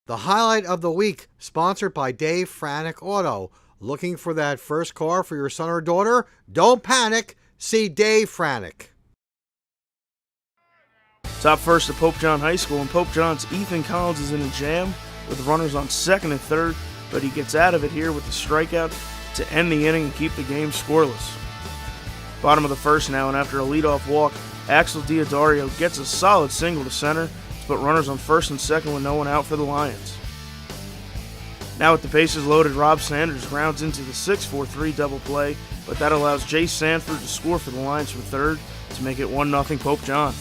The highlight of the week, sponsored by Dave Franek Auto. Looking for that first car for your son or daughter? Don't panic. See Dave Franek. Top first at Pope John High School, and Pope John's Ethan Collins is in a jam with runners on second and third, but he gets out of it here with the strikeout to end the inning and keep the game scoreless. Bottom of the first now, and after a leadoff walk, Axel Diodario gets a solid single to center to put runners on first and second with no one out for the Lions. Now with the bases loaded, Rob Sanders grounds into the 6-4-3 double play, but that allows Jay Sanford to score for the Lions from third to make it 1-0 Pope John.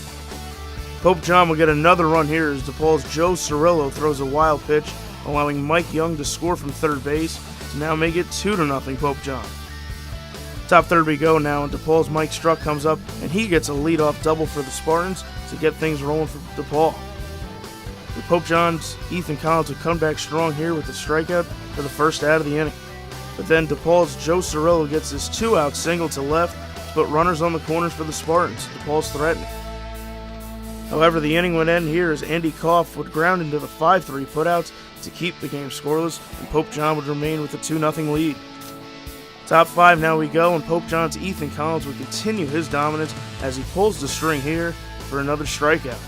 Pope John will get another run here as DePaul's Joe Cirillo throws a wild pitch, allowing Mike Young to score from third base to now make it 2-0 Pope John. Top third we go now, and DePaul's Mike Struck comes up, and he gets a leadoff double for the Spartans to get things rolling for DePaul. With Pope John's Ethan Collins will come back strong here with the strikeout for the first out of the inning. But then DePaul's Joe Cirillo gets his two-out single to left to put runners on the corners for the Spartans. DePaul's threatening. However, the inning would end here as Andy Koff would ground into the 5-3 putouts to keep the game scoreless, and Pope John would remain with a 2-0 lead. Top five now we go, and Pope John's Ethan Collins would continue his dominance as he pulls the string here for another strikeout.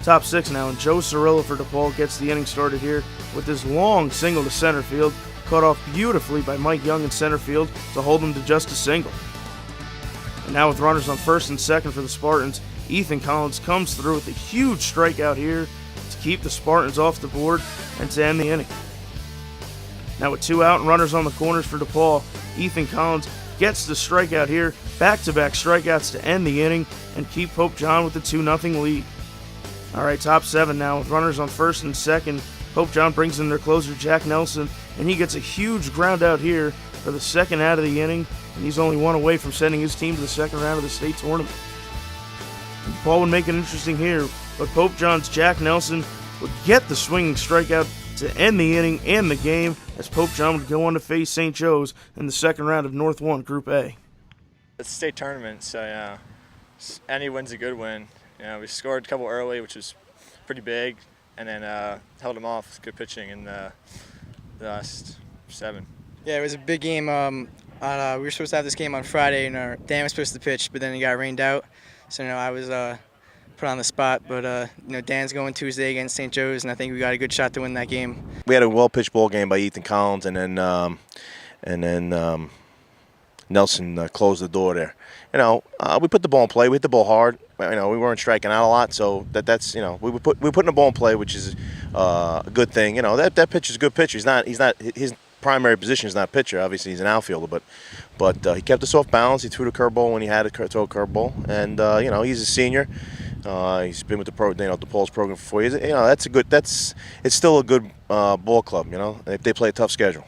Top six now, and Joe Cirillo for DePaul gets the inning started here with this long single to center field, caught off beautifully by Mike Young in center field to hold him to just a single. And now with runners on first and second for the Spartans, Ethan Collins comes through with a huge strikeout here to keep the Spartans off the board and to end the inning. Now with two out and runners on the corners for DePaul, Ethan Collins gets the strikeout here, back-to-back strikeouts to end the inning and keep Pope John with the 2-0 lead. Alright, top seven now with runners on first and second. Pope John brings in their closer Jack Nelson, and he gets a huge ground out here for the second out of the inning, and he's only one away from sending his team to the second round of the state tournament. And DePaul would make it interesting here, but Pope John's Jack Nelson would get the swinging strikeout to end the inning and the game as Pope John would go on to face St. Joe's in the second round of North 1 Group A. It's a state tournament, so yeah, any win's a good win. You know, we scored a couple early, which was pretty big, and then held them off. Good pitching in the last 7. Yeah, it was a big game. We were supposed to have this game on Friday, and our Dan was supposed to pitch, but then he got rained out. So I was put on the spot. But Dan's going Tuesday against St. Joe's, and I think we got a good shot to win that game. We had a well-pitched ball game by Ethan Collins, and then Nelson closed the door there. We put the ball in play. We hit the ball hard. We weren't striking out a lot, so that's we putting the ball in play, which is a good thing. That pitcher's a good pitcher. He's not his primary position is not pitcher. Obviously, he's an outfielder, but he kept us off balance. He threw the curveball when he had to throw a curveball, and he's a senior. He's been with the DePaul's program for 4 years. It's still a good ball club. They play a tough schedule.